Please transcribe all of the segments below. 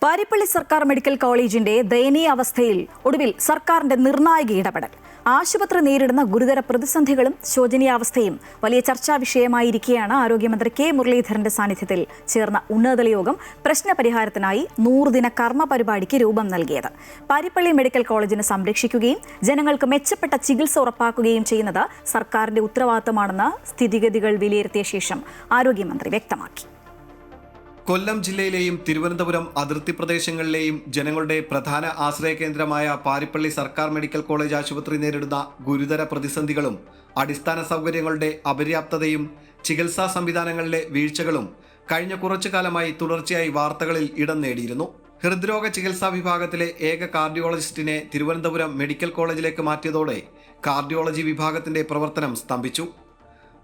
പാരിപ്പള്ളി സർക്കാർ മെഡിക്കൽ കോളേജിന്റെ ദയനീയ അവസ്ഥയിൽ ഒടുവിൽ സർക്കാരിന്റെ നിർണായക ഇടപെടൽ. ആശുപത്രി നേരിടുന്ന ഗുരുതര പ്രതിസന്ധികളും ശോചനീയാവസ്ഥയും വലിയ ചർച്ചാ വിഷയമായിരിക്കെയാണ് ആരോഗ്യമന്ത്രി കെ മുരളീധരന്റെ സാന്നിധ്യത്തിൽ ചേർന്ന ഉന്നതതല യോഗം പ്രശ്നപരിഹാരത്തിനായി 100 ദിന കർമ്മ പരിപാടിക്ക് രൂപം നൽകിയത്. പാരിപ്പള്ളി മെഡിക്കൽ കോളേജിനെ സംരക്ഷിക്കുകയും ജനങ്ങൾക്ക് മെച്ചപ്പെട്ട ചികിത്സ ഉറപ്പാക്കുകയും ചെയ്യുന്നത് സർക്കാരിന്റെ ഉത്തരവാദിത്തമാണെന്ന് സ്ഥിതിഗതികൾ വിലയിരുത്തിയ ശേഷം ആരോഗ്യമന്ത്രി വ്യക്തമാക്കി. കൊല്ലം ജില്ലയിലെയും തിരുവനന്തപുരം അതിർത്തി പ്രദേശങ്ങളിലെയും ജനങ്ങളുടെ പ്രധാന ആശ്രയ കേന്ദ്രമായ പാരിപ്പള്ളി സർക്കാർ മെഡിക്കൽ കോളേജ് ആശുപത്രി നേരിടുന്ന ഗുരുതര പ്രതിസന്ധികളും അടിസ്ഥാന സൗകര്യങ്ങളുടെ അപര്യാപ്തതയും ചികിത്സാ സംവിധാനങ്ങളിലെ വീഴ്ചകളും കഴിഞ്ഞ കുറച്ചു കാലമായി തുടർച്ചയായി വാർത്തകളിൽ ഇടം നേടിയിരുന്നു. ഹൃദ്രോഗ ചികിത്സാ വിഭാഗത്തിലെ ഏക കാർഡിയോളജിസ്റ്റിനെ തിരുവനന്തപുരം മെഡിക്കൽ കോളേജിലേക്ക് മാറ്റിയതോടെ കാർഡിയോളജി വിഭാഗത്തിന്റെ പ്രവർത്തനം സ്തംഭിച്ചു.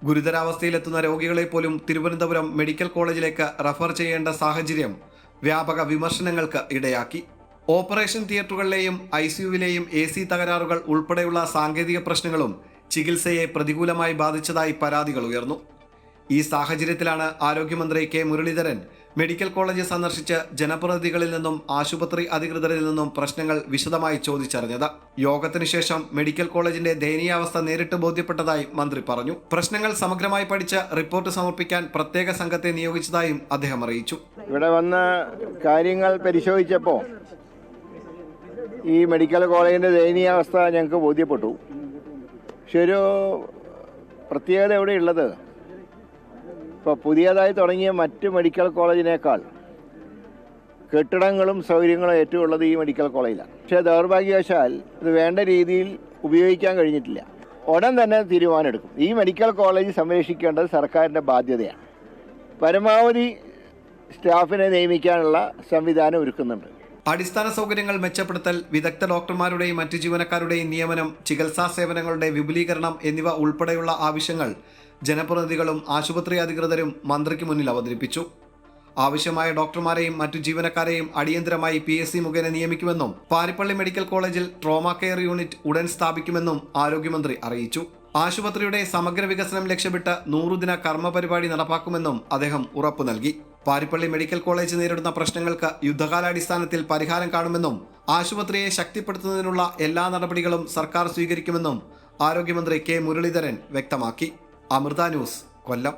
ഗുരുതരാവസ്ഥയിലെത്തുന്ന രോഗികളെ പോലും തിരുവനന്തപുരം മെഡിക്കൽ കോളേജിലേക്ക് റഫർ ചെയ്യേണ്ട സാഹചര്യം വ്യാപക വിമർശനങ്ങൾക്ക് ഇടയാക്കി. ഓപ്പറേഷൻ തിയേറ്ററുകളിലെയും ICUവിലെയും AC തകരാറുകൾ ഉൾപ്പെടെയുള്ള സാങ്കേതിക പ്രശ്നങ്ങളും ചികിത്സയെ പ്രതികൂലമായി ബാധിച്ചതായി പരാതികൾ ഉയർന്നു. ഈ സാഹചര്യത്തിലാണ് ആരോഗ്യമന്ത്രി കെ മുരളീധരൻ മെഡിക്കൽ കോളേജ് സന്ദർശിച്ച് ജനപ്രതിനിധികളിൽ നിന്നും ആശുപത്രി അധികൃതരിൽ നിന്നും പ്രശ്നങ്ങൾ വിശദമായി ചോദിച്ചറിഞ്ഞത്. യോഗത്തിന് ശേഷം മെഡിക്കൽ കോളേജിന്റെ ദയനീയാവസ്ഥ നേരിട്ട് ബോധ്യപ്പെട്ടതായി മന്ത്രി പറഞ്ഞു. പ്രശ്നങ്ങൾ സമഗ്രമായി പഠിച്ച് റിപ്പോർട്ട് സമർപ്പിക്കാൻ പ്രത്യേക സംഘത്തെ നിയോഗിച്ചതായും അദ്ദേഹം അറിയിച്ചു. ഇവിടെ വന്ന കാര്യങ്ങൾ പരിശോധിച്ചപ്പോൾ ഈ മെഡിക്കൽ കോളേജിന്റെ ദയനീയാവസ്ഥ ഞങ്ങൾക്ക് ബോധ്യപ്പെട്ടു. പക്ഷെ ഒരു പ്രത്യേകത എവിടെയുള്ളത്, ഇപ്പോൾ പുതിയതായി തുടങ്ങിയ മറ്റ് മെഡിക്കൽ കോളേജിനേക്കാൾ കെട്ടിടങ്ങളും സൗകര്യങ്ങളും ഏറ്റവും ഉള്ളത് ഈ മെഡിക്കൽ കോളേജിലാണ്. പക്ഷേ ദൗർഭാഗ്യവശാൽ ഇത് വേണ്ട രീതിയിൽ ഉപയോഗിക്കാൻ കഴിഞ്ഞിട്ടില്ല. ഉടൻ തന്നെ തീരുമാനമെടുക്കും. ഈ മെഡിക്കൽ കോളേജ് സംരക്ഷിക്കേണ്ടത് സർക്കാരിൻ്റെ ബാധ്യതയാണ്. പരമാവധി സ്റ്റാഫിനെ നിയമിക്കാനുള്ള സംവിധാനം ഒരുക്കുന്നുണ്ട്. അടിസ്ഥാന സൗകര്യങ്ങൾ മെച്ചപ്പെടുത്തൽ, വിദഗ്ധ ഡോക്ടർമാരുടെയും മറ്റു ജീവനക്കാരുടെയും നിയമനം, ചികിത്സാ സേവനങ്ങളുടെ വിപുലീകരണം എന്നിവ ഉൾപ്പെടെയുള്ള ആവശ്യങ്ങൾ ജനപ്രതിനിധികളും ആശുപത്രി അധികൃതരും മന്ത്രിക്ക് മുന്നിൽ അവതരിപ്പിച്ചു. ആവശ്യമായ ഡോക്ടർമാരെയും മറ്റു ജീവനക്കാരെയും അടിയന്തരമായി PSC മുഖേന നിയമിക്കുമെന്നും പാരിപ്പള്ളി മെഡിക്കൽ കോളേജിൽ ട്രോമ കെയർ യൂണിറ്റ് ഉടൻ സ്ഥാപിക്കുമെന്നും ആരോഗ്യമന്ത്രി അറിയിച്ചു. ആശുപത്രിയുടെ സമഗ്ര വികസനം ലക്ഷ്യമിട്ട് 100 ദിന കർമ്മ പരിപാടി നടപ്പാക്കുമെന്നും അദ്ദേഹം ഉറപ്പു നൽകി. പാരിപ്പള്ളി മെഡിക്കൽ കോളേജ് നേരിടുന്ന പ്രശ്നങ്ങൾക്ക് യുദ്ധകാലാടിസ്ഥാനത്തിൽ പരിഹാരം കാണുമെന്നും ആശുപത്രിയെ ശക്തിപ്പെടുത്തുന്നതിനുള്ള എല്ലാ നടപടികളും സർക്കാർ സ്വീകരിക്കുമെന്നും ആരോഗ്യമന്ത്രി കെ മുരളീധരൻ വ്യക്തമാക്കി. അമൃത ന്യൂസ്, കൊല്ലം.